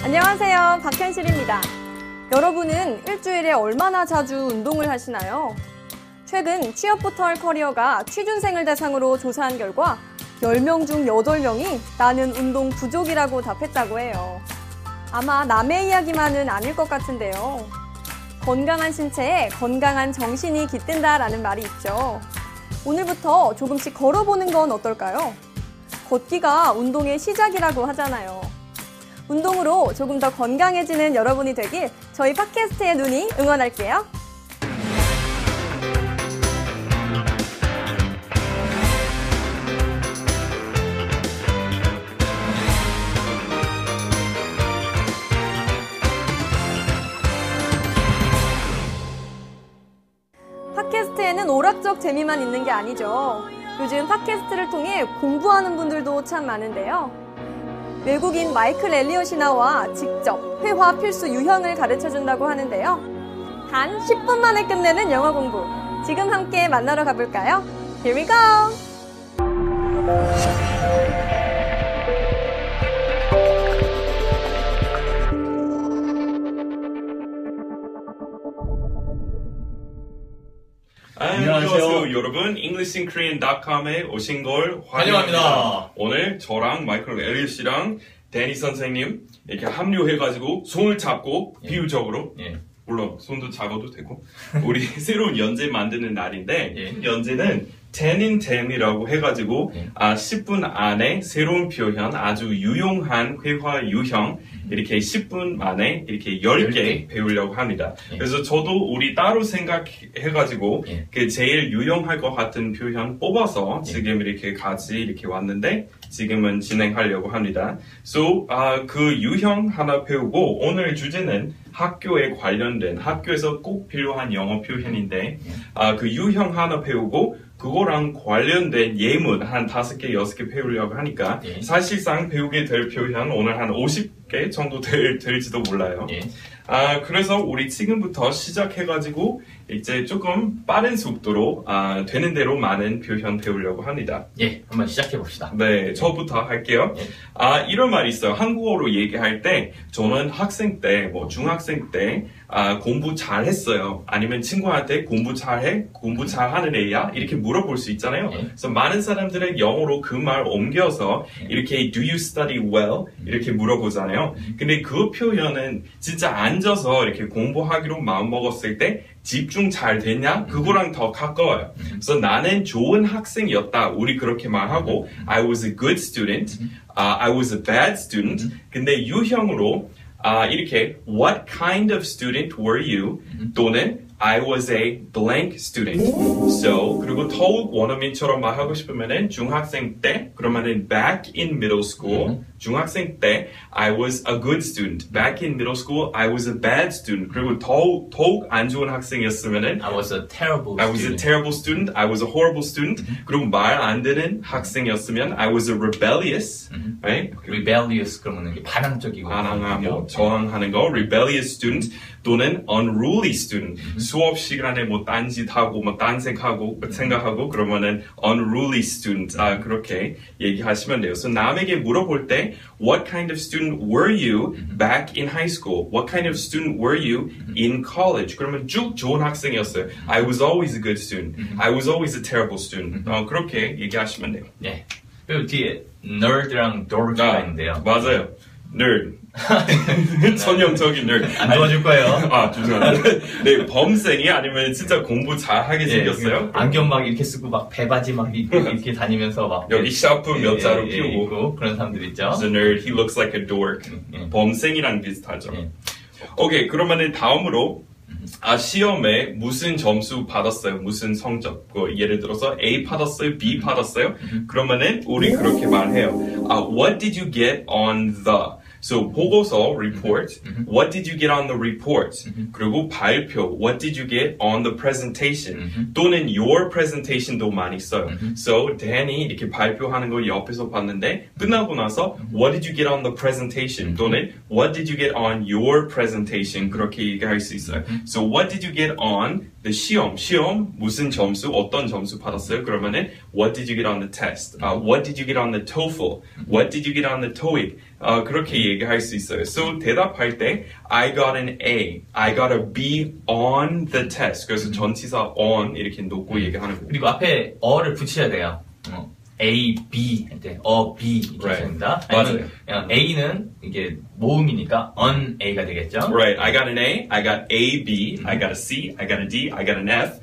안녕하세요. 박현실입니다. 여러분은 일주일에 얼마나 자주 운동을 하시나요? 최근 취업포털 커리어가 취준생을 대상으로 조사한 결과 10명 중 8명이 나는 운동 부족이라고 답했다고 해요. 아마 남의 이야기만은 아닐 것 같은데요. 건강한 신체에 건강한 정신이 깃든다라는 말이 있죠. 오늘부터 조금씩 걸어보는 건 어떨까요? 걷기가 운동의 시작이라고 하잖아요. 운동으로 조금 더 건강해지는 여러분이 되길 저희 팟캐스트의 눈이 응원할게요. 팟캐스트에는 오락적 재미만 있는 게 아니죠. 요즘 팟캐스트를 통해 공부하는 분들도 참 많은데요. 외국인 마이클 엘리엇이 나와 직접 회화 필수 유형을 가르쳐준다고 하는데요. 단 10분 만에 끝내는 영어 공부. 지금 함께 만나러 가볼까요? Here we go! 안녕하세요 여러분, EnglishinKorean.com에 오신 걸 환영합니다. 오늘 저랑 마이클 엘리엇 씨랑 데니 선생님 이렇게 합류해가지고 손을 잡고 비유적으로 물론 손도 잡아도 되고 우리 새로운 연재 만드는 날인데 연재는 10 in 10이라고 해가지고 10분 안에 새로운 표현 아주 유용한 회화 유형 이렇게 10분 만에 이렇게 10개 배우려고 합니다. 그래서 저도 우리 따로 생각해가지고 그 제일 유용할 것 같은 표현 뽑아서 지금 이렇게 같이 이렇게 왔는데 지금은 진행하려고 합니다. So, 그 유형 하나 배우고 오늘 주제는 학교에 관련된 학교에서 꼭 필요한 영어 표현인데 그 유형 하나 배우고 그거랑 관련된 예문 한 5개, 6개 배우려고 하니까 사실상 배우게 될 표현 오늘 한 50개 정도 될지도 몰라요. 그래서 우리 지금부터 시작해가지고 이제 조금 빠른 속도로 되는 대로 많은 표현 배우려고 합니다. 한번 시작해봅시다. 네, 저부터 할게요. 이런 말이 있어요. 한국어로 얘기할 때 저는 학생 때, 중학생 때 공부 잘했어요. 아니면 친구한테 공부 잘해? 공부 잘하는 애야? 이렇게 물어볼 수 있잖아요. 그래서 많은 사람들은 영어로 그 말 옮겨서 이렇게 Do you study well? 이렇게 물어보잖아요. 근데 그 표현은 진짜 앉아서 이렇게 공부하기로 마음먹었을 때 집중 잘 됐냐? 그거랑 더 가까워요. 그래서 나는 좋은 학생이었다. 우리 그렇게 말하고 I was a good student. I was a bad student. 근데 유형으로 이렇게 What kind of student were you? 또는 I was a blank student. So, 그리고 더욱 원어민처럼 말하고 싶으면은 중학생 때, 그러면은 back in middle school. 중학생 때, I was a good student. Back in middle school, I was a bad student. 그리고 더욱 안 좋은 학생이었으면은 I was a terrible student. I was a terrible student. I was a horrible student. 그리고 말 안 되는 학생이었으면 I was a rebellious. Right? Rebellious 그러면 반항적이고. 반항하고 저항하는 거. Rebellious student. 또는 unruly student. 수업 시간에 딴짓하고 생각하고 그러면은 unruly student. 그렇게 얘기하시면 돼요. 그래서 남에게 물어볼 때 What kind of student were you back in high school? What kind of student were you in college? 그러면 쭉 좋은 학생이었어요. I was always a good student. I was always a terrible student. 그렇게 얘기하시면 돼요. 그리고 뒤에 nerd랑 dork가 있는데요. 맞아요. nerd. 전형적인 nerd. 안 도와줄 거예요. 죄송합니다. 네, 범생이 아니면 진짜 공부 잘하게 생겼어요. 안경 막 이렇게 쓰고 막 배바지 막 이렇게 다니면서 막 여기 샤프 몇 자루 끼우고 그런 사람들 있죠. He's a nerd. He looks like a dork. 범생이랑 비슷하죠. 오케이, 그러면은 다음으로 시험에 무슨 점수 받았어요? 무슨 성적? 예를 들어서 A 받았어요? B 받았어요? 그러면은 우리 그렇게 말해요. What did you get on the? So 보고서 report. What did you get on the report? 그리고 발표. What did you get on the presentation? 또는 your presentation도 많이 써요. So Danny 이렇게 발표하는 거 옆에서 봤는데 끝나고 나서 What did you get on the presentation? 또는 What did you get on your presentation? 그렇게 얘기할 수 있어요. So what did you get on 시험 무슨 점수 어떤 점수 받았어요? 그러면은 what did you get on the test? What did you get on the TOEFL? What did you get on the TOEIC? 그렇게 얘기할 수 있어요. So 대답할 때 I got an A, I got a B on the test. 그래서 전치사 on 이렇게 놓고 얘기하는 거고. 그리고 앞에 어를 붙여야 돼요. A, B 할 때 B 이렇게 Right. 됩니다. 맞아요. 그냥 A는 이게 모음이니까 on A가 되겠죠. Right, I got an A, I got A, B, I got a C, I got a D, I got an F.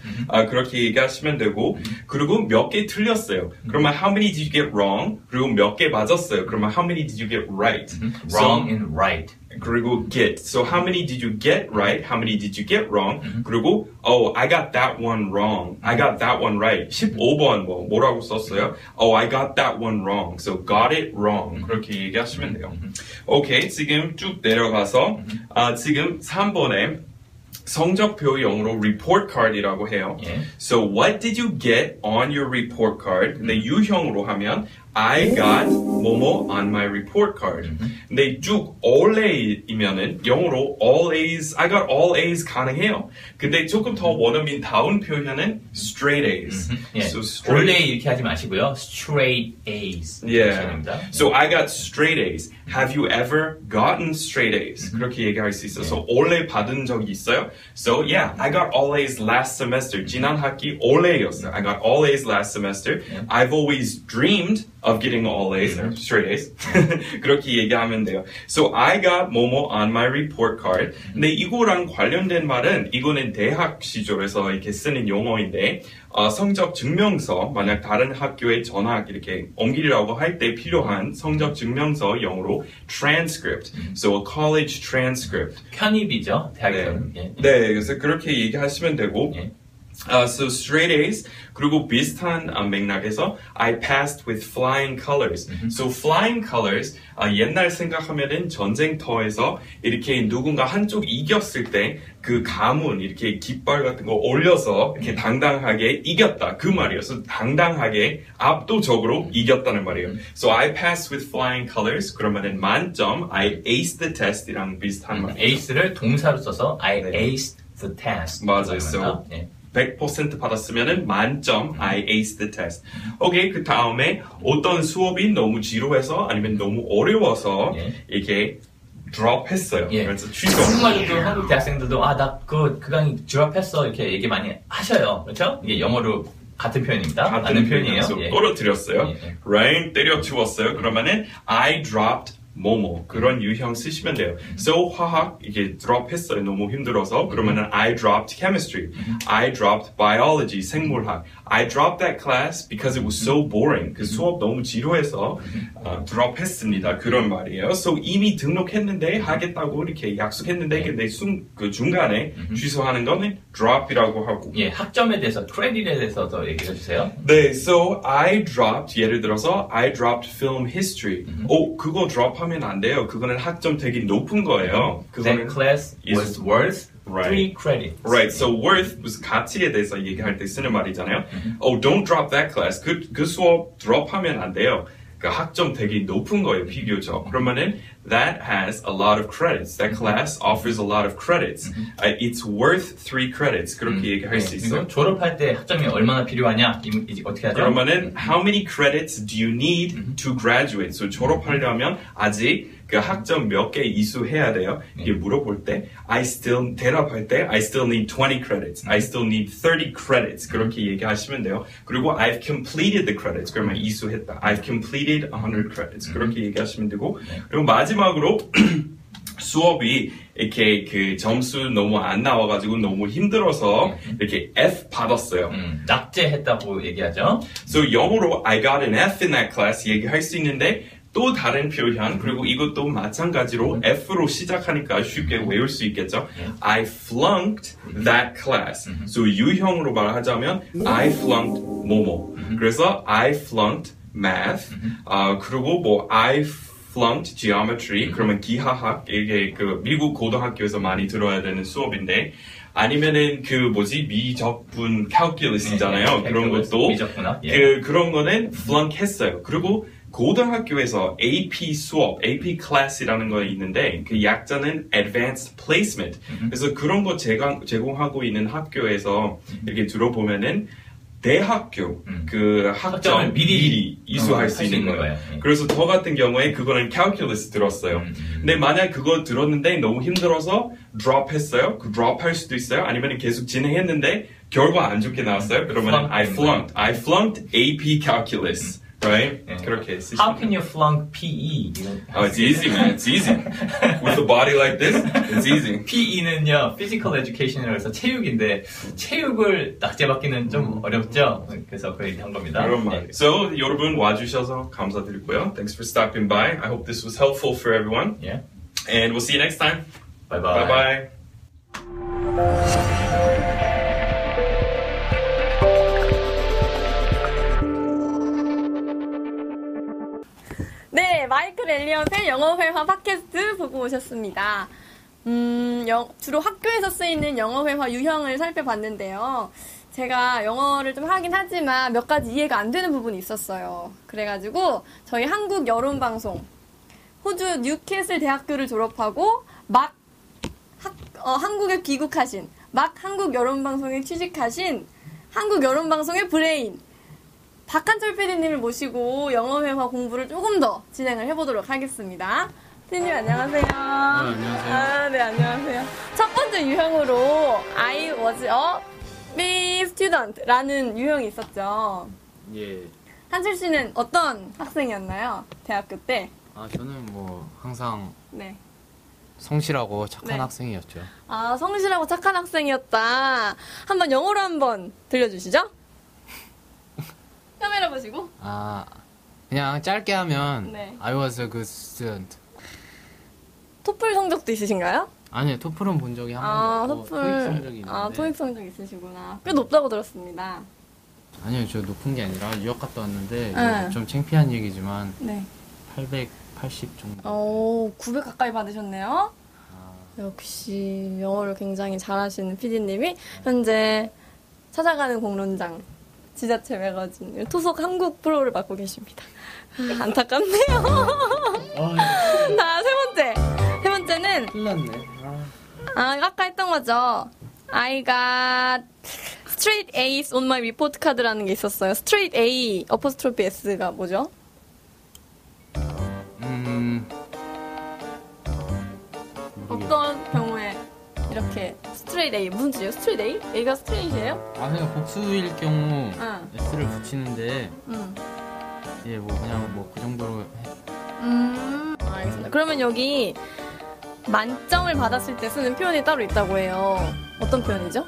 그렇게 얘기하시면 되고, 그리고 몇 개 틀렸어요. 그러면 how many did you get wrong? 그리고 몇 개 맞았어요. 그러면 how many did you get right? Wrong and right. 그리고 get. So how many did you get right? How many did you get wrong? 그리고 oh, I got that one wrong. I got that one right. 15번 뭐라고 썼어요? Oh, I got that one wrong. So got it wrong. 그렇게 얘기하시면 돼요. 오케이, 지금 쭉 내려가서 지금 3번에 성적표 영어로 report card이라고 해요. 예. So what did you get on your report card? 근데 유형으로 하면 I got 뭐뭐 on my report card. 근데 쭉 all A이면은 영어로 all A's, I got all A's 가능해요. 근데 조금 더 원어민다운 표현은 straight A's. 예. So straight 원래 이렇게 하지 마시고요. Straight A's. Yeah. 됩니다. So I got straight A's. Have you ever gotten straight A's? 그렇게 얘기할 수 있어서 all A 받은 적이 있어요? So yeah, I got all A's last semester. 지난 학기 all A였어요. I got all A's last semester. I've always dreamed of getting all A's, or straight A's. 그렇게 얘기하면 돼요. So I got 뭐뭐 on my report card. 근데 이거랑 관련된 말은 이거는 대학 시절에서 이렇게 쓰는 용어인데 성적 증명서, 만약 다른 학교에 전학 이렇게 옮기려고 할 때 필요한 성적 증명서 영어로 transcript. So a college transcript. 편입이죠. 대학에서는. 예. 네, 그래서 그렇게 얘기하시면 되고. 예. So straight A's 그리고 비슷한 맥락에서 I passed with flying colors. So flying colors 옛날 생각하면은 전쟁터에서 이렇게 누군가 한쪽 이겼을 때 그 가문 이렇게 깃발 같은 거 올려서 이렇게 당당하게 이겼다 그 말이어서 당당하게 압도적으로 이겼다는 말이에요. So I passed with flying colors 그러면은 만점 I aced the test이랑 비슷한 말이에요. ace를 동사로 써서 I aced the test. 맞아요. So 예. 100% 받았으면은 만점 I aced the test. 오케이, 그 다음에 어떤 수업이 너무 지루해서 아니면 너무 어려워서 이렇게 드롭했어요. 예. 그래서 취소. 한국말도 한국 대학생들도 나 그 강의 드롭했어 이렇게 얘기 많이 하셔요. 그렇죠? 이게 영어로 같은 표현입니다. 같은 표현이에요. 표현이에요. 예. 떨어뜨렸어요. 예. Right? 때려치웠어요. 그러면은 I dropped 뭐뭐 그런 유형 쓰시면 돼요. So 화학 이게 드롭했어요. 너무 힘들어서 그러면은 I dropped chemistry, I dropped biology 생물학. I dropped that class because it was so boring. 그 수업 너무 지루해서 드롭했습니다. 그런 말이에요. So 이미 등록했는데 하겠다고 이렇게 약속했는데 근데 그 중간에 취소하는 거는 drop이라고 하고. 예, 학점에 대해서 크레딧에 대해서 더 얘기해 주세요. 네, so I dropped 예를 들어서 I dropped film history. 그거 드롭하면 안 돼요. 그거는 학점 되게 높은 거예요. That class was worth 3 credits. Right, so worth 무슨 가치에 대해서 얘기할 때 쓰는 말이잖아요. Don't drop that class. 그 수업 드롭하면 안 돼요. 그 학점 되게 높은 거예요, 비교적. 그러면은 that has a lot of credits. That class offers a lot of credits. It's worth 3 credits. 그렇게 얘기할 수 있어요. 졸업할 때 학점이 얼마나 필요하냐? 어떻게 하죠? 그러면은 how many credits do you need to graduate? So 졸업하려면 아직 그 학점 몇 개 이수해야 돼요. 이게 물어볼 때 대답할 때 I still need 20 credits. I still need 30 credits. 그렇게 얘기하시면 돼요. 그리고 I've completed the credits. 그러면 이수했다. I've completed 100 credits. 그렇게 얘기하시면 되고 그리고 마지막으로 수업이 이렇게 그 점수 너무 안 나와가지고 너무 힘들어서 이렇게 F 받았어요. 낙제했다고 얘기하죠. So 영어로 I got an F in that class 얘기할 수 있는데 또 다른 표현 그리고 이것도 마찬가지로 F로 시작하니까 쉽게 외울 수 있겠죠. I flunked that class. So 유형으로 말하자면 I flunked 뭐뭐. 그래서 I flunked math. 그리고 뭐 I flunked geometry. 그러면 기하학 이게 그 미국 고등학교에서 많이 들어야 되는 수업인데. 아니면은 그 미적분 calculus이잖아요. 그런 것도 미적분학. 예. 그런 거는 flunk 했어요. 그리고 고등학교에서 AP 수업, AP 클래스라는 거 있는데 그 약자는 Advanced Placement. 그래서 그런 거 제공하고 있는 학교에서 이렇게 들어보면은 대학교 그 학점 미리 이수할 수 있는 거예요. 그래서 저 같은 경우에 그거는 calculus 들었어요. 근데 만약 그거 들었는데 너무 힘들어서 drop했어요. 그 drop할 수도 있어요. 아니면 계속 진행했는데 결과 안 좋게 나왔어요. 그러면 I flunked AP calculus. Right? 그렇게 쓰시면 How can you flunk PE? Oh, it's easy, man. It's easy. With a body like this, it's easy. PE는요, Physical Education이라고 해서 체육인데 체육을 낙제받기는 좀 어렵죠? 그래서 그 얘기 한 겁니다. 그런 말. So, 여러분 와주셔서 감사드리고요. Thanks for stopping by. I hope this was helpful for everyone. Yeah. And we'll see you next time. Bye-bye. Bye-bye. 네, 마이클 엘리엇의 영어회화 팟캐스트 보고 오셨습니다. 주로 학교에서 쓰이는 영어회화 유형을 살펴봤는데요. 제가 영어를 좀 하긴 하지만 몇 가지 이해가 안 되는 부분이 있었어요. 그래가지고 저희 한국 여론방송, 호주 뉴캐슬 대학교를 졸업하고 막 한국에 귀국하신, 막 한국 여론방송에 취직하신 한국 여론방송의 브레인, 박한철 PD님을 모시고 영어회화 공부를 조금 더 진행을 해보도록 하겠습니다. PD님 안녕하세요. 안녕하세요. 네, 안녕하세요. 첫 번째 유형으로 I was a B student라는 유형이 있었죠. 예. 한철 씨는 어떤 학생이었나요? 대학교 때? 저는 뭐 항상 네. 성실하고 착한 네. 학생이었죠. 성실하고 착한 학생이었다. 한번 영어로 한번 들려주시죠? 카메라 보시고. 그냥 짧게 하면 네. I was a good student. 토플 성적도 있으신가요? 아니요, 토플은 본 적이 한 번도 없고 토익 성적이 있는데. 토익 성적 있으시구나. 꽤 높다고 들었습니다. 아니요, 저 높은 게 아니라 유학 갔다 왔는데 네. 좀 창피한 얘기지만 네. 880 정도. 900 가까이 받으셨네요. 역시 영어를 굉장히 잘하시는 PD님이 현재 찾아가는 공론장 지자체 매거진 토속 한국 프로를 맡고 계십니다. 안타깝네요. 자, 세 번째는 큰일 났네. 아까 했던 거죠. I got straight A's on my report card라는 게 있었어요. straight A 어퍼스트로피 S가 뭐죠? 어떤 경우에 이렇게 straight A 무슨 뜻이에요? straight A? A가 straight이에요? 그냥 복수일 경우 S를 붙이는데 예, 뭐 그냥 뭐 그 정도로 알겠습니다. 그러면 여기 만점을 받았을 때 쓰는 표현이 따로 있다고 해요. 어떤 표현이죠?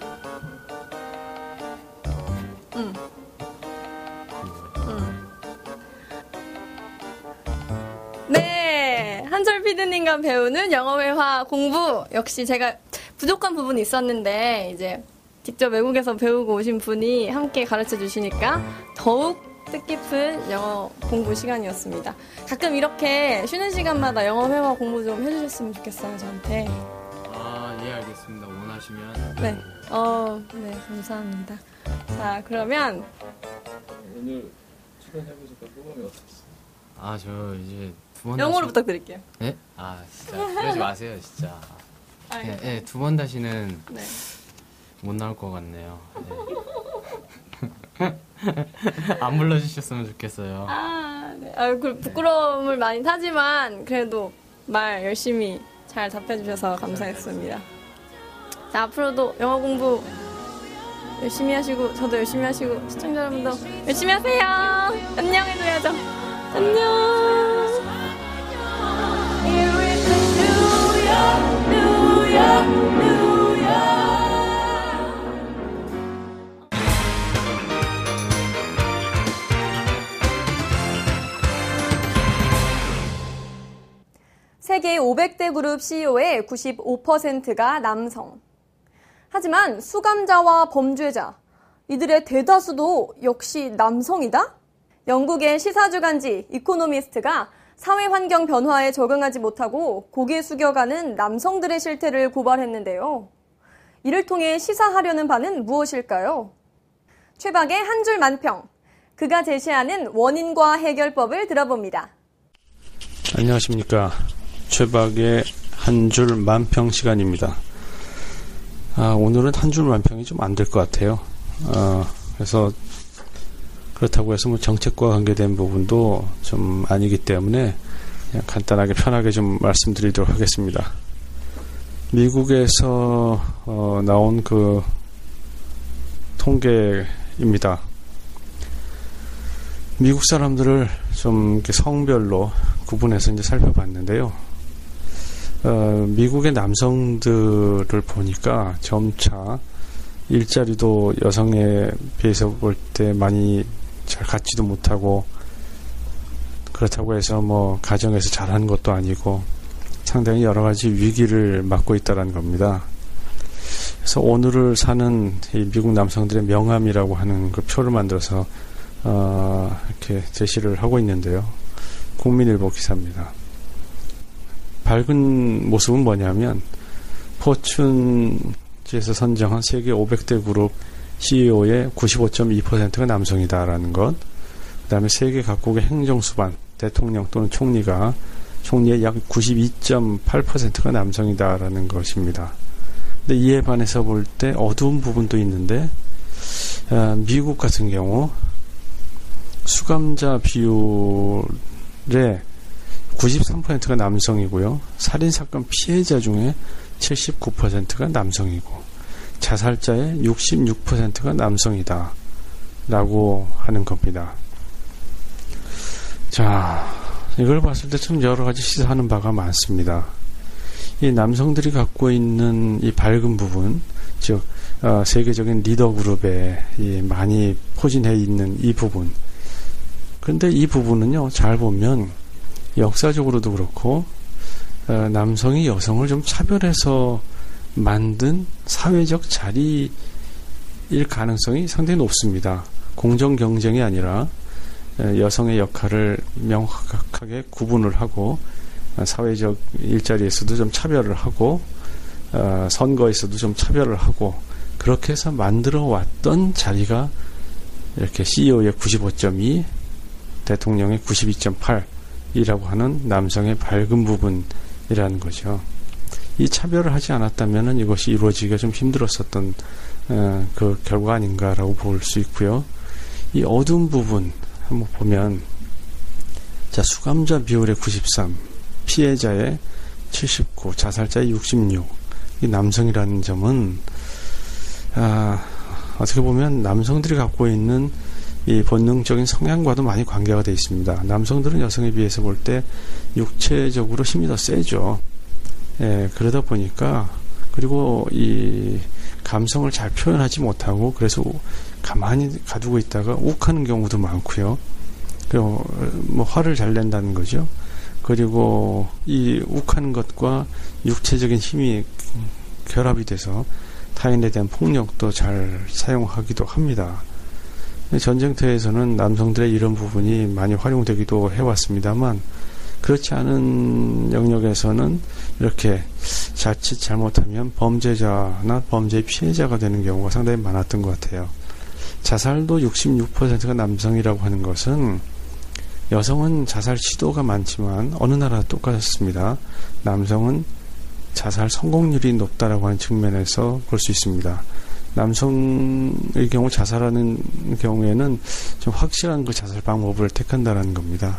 네, 한철 PD님과 배우는 영어회화 공부. 역시 제가 부족한 부분이 있었는데 이제 직접 외국에서 배우고 오신 분이 함께 가르쳐 주시니까 더욱 뜻깊은 영어 공부 시간이었습니다. 가끔 이렇게 쉬는 시간마다 영어회화 공부 좀 해주셨으면 좋겠어요, 저한테. 예, 알겠습니다. 원하시면. 네. 네, 감사합니다. 자, 그러면 오늘 출연해보니까 소감이 어떠셨어요? 저 이제 두 번 영어로 부탁드릴게요. 네? 진짜 그러지 마세요, 진짜. 네, 두 번 다시는 네. 못 나올 것 같네요. 네. 안 불러주셨으면 좋겠어요. 네. 부끄러움을 많이 타지만 그래도 말 열심히 잘 답해주셔서 감사했습니다. 자, 앞으로도 영어 공부 열심히 하시고 저도 열심히 하시고 시청자 여러분도 열심히 하세요. 안녕 해줘야죠. 안녕. 세계 500대 그룹 CEO의 95%가 남성. 하지만 수감자와 범죄자, 이들의 대다수도 역시 남성이다? 영국의 시사주간지 이코노미스트가 사회 환경 변화에 적응하지 못하고 고개 숙여가는 남성들의 실태를 고발했는데요. 이를 통해 시사하려는 바는 무엇일까요? 최박의 한 줄 만평, 그가 제시하는 원인과 해결법을 들어봅니다. 안녕하십니까. 최박의 한 줄 만평 시간입니다. 오늘은 한 줄 만평이 좀 안 될 것 같아요. 그래서 그렇다고 해서 뭐 정책과 관계된 부분도 좀 아니기 때문에 그냥 간단하게 편하게 좀 말씀드리도록 하겠습니다. 미국에서 나온 그 통계입니다. 미국 사람들을 좀 이렇게 성별로 구분해서 이제 살펴봤는데요. 미국의 남성들을 보니까 점차 일자리도 여성에 비해서 볼 때 많이 잘 갖지도 못하고, 그렇다고 해서 뭐 가정에서 잘하는 것도 아니고 상당히 여러 가지 위기를 맞고 있다는 겁니다. 그래서 오늘을 사는 이 미국 남성들의 명함이라고 하는 그 표를 만들어서 이렇게 제시를 하고 있는데요. 국민일보 기사입니다. 밝은 모습은 뭐냐면 포춘지에서 선정한 세계 500대 그룹 CEO의 95.2%가 남성이다라는 것, 그 다음에 세계 각국의 행정수반, 대통령 또는 총리의 약 92.8%가 남성이다라는 것입니다. 근데 이에 반해서 볼 때 어두운 부분도 있는데, 미국 같은 경우 수감자 비율의 93%가 남성이고요. 살인사건 피해자 중에 79%가 남성이고, 자살자의 66%가 남성이다 라고 하는 겁니다. 자, 이걸 봤을 때 좀 여러 가지 시사하는 바가 많습니다. 이 남성들이 갖고 있는 이 밝은 부분, 즉 세계적인 리더 그룹에 많이 포진해 있는 이 부분. 그런데 이 부분은요, 잘 보면 역사적으로도 그렇고 남성이 여성을 좀 차별해서 만든 사회적 자리일 가능성이 상당히 높습니다. 공정 경쟁이 아니라 여성의 역할을 명확하게 구분을 하고, 사회적 일자리에서도 좀 차별을 하고, 선거에서도 좀 차별을 하고, 그렇게 해서 만들어 왔던 자리가 이렇게 CEO의 95.2, 대통령의 92.8이라고 하는 남성의 밝은 부분이라는 거죠. 이 차별을 하지 않았다면 이것이 이루어지기가 좀 힘들었었던 그 결과 아닌가라고 볼 수 있고요. 이 어두운 부분 한번 보면, 자, 수감자 비율의 93, 피해자의 79, 자살자의 66, 이 남성이라는 점은 어떻게 보면 남성들이 갖고 있는 이 본능적인 성향과도 많이 관계가 되어 있습니다. 남성들은 여성에 비해서 볼 때 육체적으로 힘이 더 세죠. 그러다 보니까, 그리고 이 감성을 잘 표현하지 못하고, 그래서 가만히 가두고 있다가 욱하는 경우도 많고요. 그리고 뭐 화를 잘 낸다는 거죠. 그리고 이 욱하는 것과 육체적인 힘이 결합이 돼서 타인에 대한 폭력도 잘 사용하기도 합니다. 전쟁터에서는 남성들의 이런 부분이 많이 활용되기도 해왔습니다만, 그렇지 않은 영역에서는 이렇게 자칫 잘못하면 범죄자나 범죄의 피해자가 되는 경우가 상당히 많았던 것 같아요. 자살도 66%가 남성이라고 하는 것은, 여성은 자살 시도가 많지만 어느 나라 똑같습니다. 남성은 자살 성공률이 높다라고 하는 측면에서 볼 수 있습니다. 남성의 경우 자살하는 경우에는 좀 확실한 그 자살 방법을 택한다는 겁니다.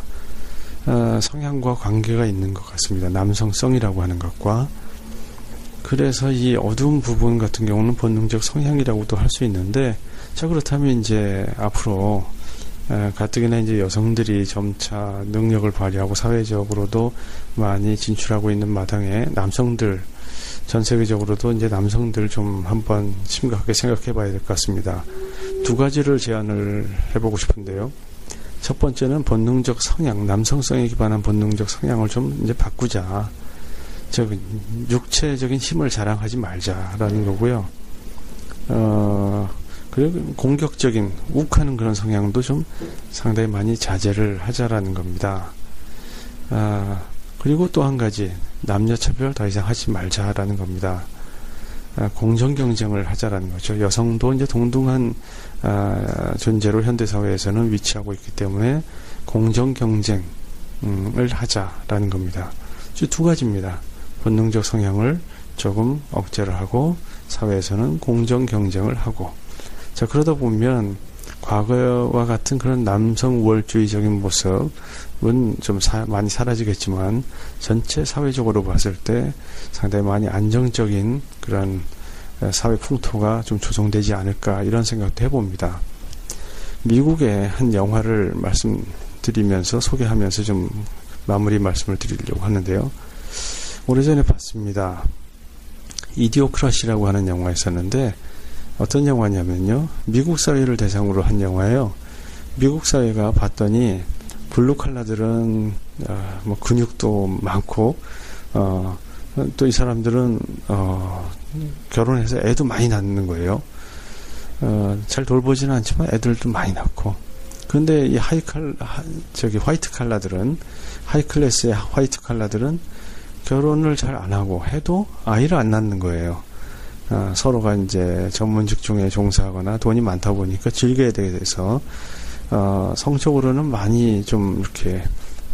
성향과 관계가 있는 것 같습니다. 남성성이라고 하는 것과. 그래서 이 어두운 부분 같은 경우는 본능적 성향이라고도 할 수 있는데, 자, 그렇다면 이제 앞으로 가뜩이나 이제 여성들이 점차 능력을 발휘하고 사회적으로도 많이 진출하고 있는 마당에 남성들, 전 세계적으로도 이제 남성들 좀 한번 심각하게 생각해 봐야 될 것 같습니다. 두 가지를 제안을 해보고 싶은데요. 첫 번째는 본능적 성향, 남성성에 기반한 본능적 성향을 좀 이제 바꾸자. 즉, 육체적인 힘을 자랑하지 말자라는 거고요. 그리고 공격적인, 욱하는 그런 성향도 좀 상당히 많이 자제를 하자라는 겁니다. 그리고 또 한 가지, 남녀차별 더 이상 하지 말자라는 겁니다. 공정 경쟁을 하자라는 거죠. 여성도 이제 동등한 존재로 현대사회에서는 위치하고 있기 때문에 공정 경쟁을 하자라는 겁니다. 두 가지입니다. 본능적 성향을 조금 억제를 하고 사회에서는 공정 경쟁을 하고, 자, 그러다 보면 과거와 같은 그런 남성 우월주의적인 모습은 좀 많이 사라지겠지만 전체 사회적으로 봤을 때 상당히 많이 안정적인 그런 사회 풍토가 좀 조성되지 않을까, 이런 생각도 해봅니다. 미국의 한 영화를 말씀드리면서 소개하면서 좀 마무리 말씀을 드리려고 하는데요. 오래전에 봤습니다. 이디오크라시라고 하는 영화가 있었는데, 어떤 영화냐면요, 미국 사회를 대상으로 한 영화예요. 미국 사회가 봤더니 블루 칼라들은 뭐 근육도 많고 또 이 사람들은 결혼해서 애도 많이 낳는 거예요. 잘 돌보지는 않지만 애들도 많이 낳고. 그런데 이 화이트 칼라들은, 하이클래스의 화이트 칼라들은 결혼을 잘 안 하고 해도 아이를 안 낳는 거예요. 서로가 이제 전문 직종에 종사하거나 돈이 많다 보니까 즐겨야 돼서 성적으로는 많이 좀 이렇게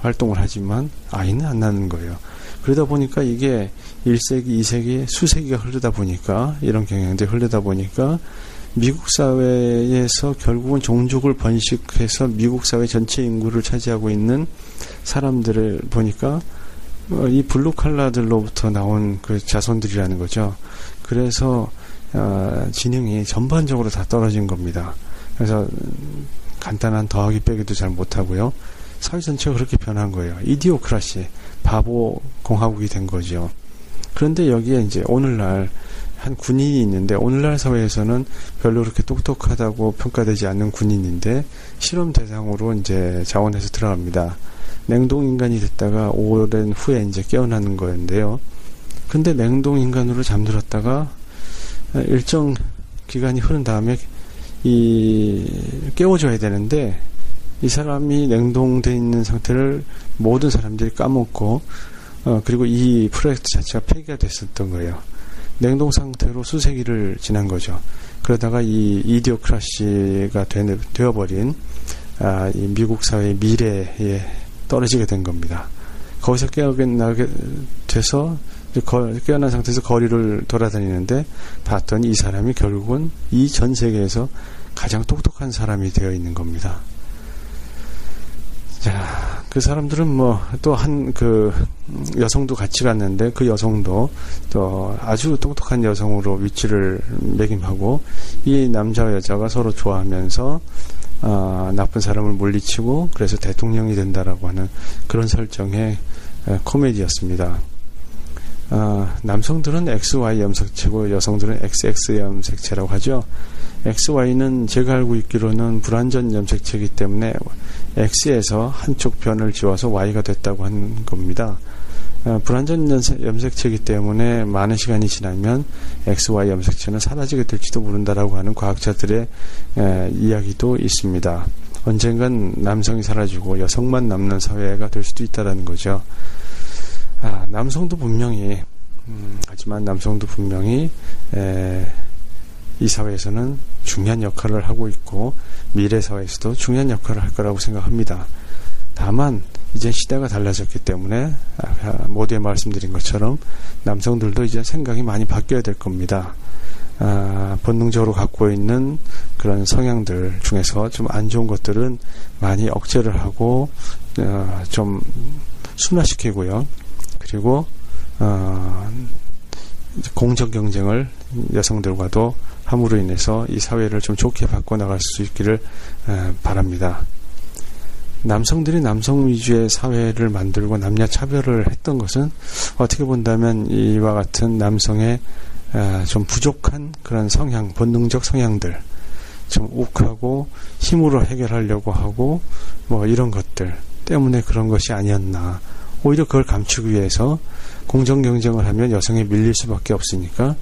활동을 하지만 아이는 안 낳는 거예요. 그러다 보니까 이게 1세기, 2세기, 수세기가 흐르다 보니까, 이런 경향들이 흐르다 보니까 미국 사회에서 결국은 종족을 번식해서 미국 사회 전체 인구를 차지하고 있는 사람들을 보니까 이 블루 칼라들로부터 나온 그 자손들이라는 거죠. 그래서 지능이 전반적으로 다 떨어진 겁니다. 그래서 간단한 더하기 빼기도 잘 못하고요. 사회 전체가 그렇게 변한 거예요. 이디오크라시, 바보 공화국이 된 거죠. 그런데 여기에 이제 오늘날 한 군인이 있는데, 오늘날 사회에서는 별로 그렇게 똑똑하다고 평가되지 않는 군인인데 실험 대상으로 이제 자원해서 들어갑니다. 냉동인간이 됐다가 오랜 후에 이제 깨어나는 거였는데요. 근데 냉동인간으로 잠들었다가 일정 기간이 흐른 다음에 깨워줘야 되는데, 이 사람이 냉동되어 있는 상태를 모든 사람들이 까먹고, 그리고 이 프로젝트 자체가 폐기가 됐었던 거예요. 냉동 상태로 수세기를 지난 거죠. 그러다가 이 이디오크라시가 되어버린 이 미국 사회의 미래에 떨어지게 된 겁니다. 거기서 깨어나게 돼서 깨어난 상태에서 거리를 돌아다니는데 봤더니 이 사람이 결국은 이 전 세계에서 가장 똑똑한 사람이 되어 있는 겁니다. 자, 그 사람들은 또 여성도 같이 갔는데, 그 여성도 또 아주 똑똑한 여성으로 위치를 매김하고, 이 남자와 여자가 서로 좋아하면서 나쁜 사람을 물리치고 그래서 대통령이 된다라고 하는 그런 설정의 코미디였습니다. 남성들은 XY 염색체고 여성들은 XX 염색체라고 하죠. XY는 제가 알고 있기로는 불완전 염색체이기 때문에 X에서 한쪽 변을 지워서 Y가 됐다고 한 겁니다. 불완전 염색체이기 때문에 많은 시간이 지나면 XY 염색체는 사라지게 될지도 모른다라고 하는 과학자들의 이야기도 있습니다. 언젠간 남성이 사라지고 여성만 남는 사회가 될 수도 있다는 거죠. 남성도 분명히 하지만 남성도 분명히 이 사회에서는 중요한 역할을 하고 있고 미래 사회에서도 중요한 역할을 할 거라고 생각합니다. 다만 이제 시대가 달라졌기 때문에 모두에 말씀드린 것처럼 남성들도 이제 생각이 많이 바뀌어야 될 겁니다. 본능적으로 갖고 있는 그런 성향들 중에서 좀 안 좋은 것들은 많이 억제를 하고 좀 순화시키고요. 그리고 공정 경쟁을 여성들과도 함으로 인해서 이 사회를 좀 좋게 바꿔나갈 수 있기를 바랍니다. 남성들이 남성 위주의 사회를 만들고 남녀 차별을 했던 것은 어떻게 본다면 이와 같은 남성의 좀 부족한 그런 성향, 본능적 성향들, 좀 욱하고 힘으로 해결하려고 하고 이런 것들 때문에 그런 것이 아니었나. 오히려 그걸 감추기 위해서 공정 경쟁을 하면 여성에 밀릴 수밖에 없으니까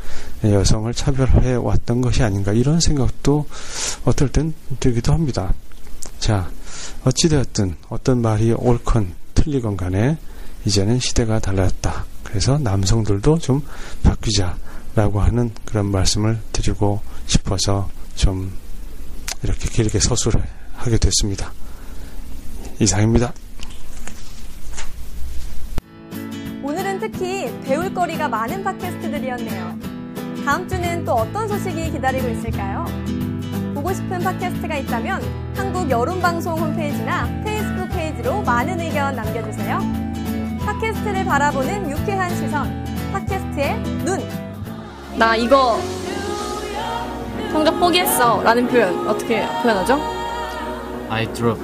여성을 차별해 왔던 것이 아닌가, 이런 생각도 어떨 땐 들기도 합니다. 자, 어찌되었든 어떤 말이 옳건 틀리건 간에 이제는 시대가 달라졌다. 그래서 남성들도 좀 바뀌자 라고 하는 그런 말씀을 드리고 싶어서 좀 이렇게 길게 서술을 하게 됐습니다. 이상입니다. 오늘은 특히 배울 거리가 많은 팟캐스트들이었네요. 다음 주는 또 어떤 소식이 기다리고 있을까요? 보고 싶은 팟캐스트가 있다면 한국여론방송 홈페이지나 페이스북 페이지로 많은 의견 남겨주세요. 팟캐스트를 바라보는 유쾌한 시선, 팟캐스트의 눈. 나 이거 성적 포기했어 라는 표현 어떻게 표현하죠? I drop.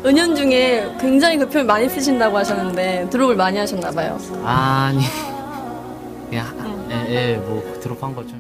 은연중에 굉장히 그 표현 많이 쓰신다고 하셨는데 드롭을 많이 하셨나 봐요. 아니 그냥 뭐 드롭한 거 좀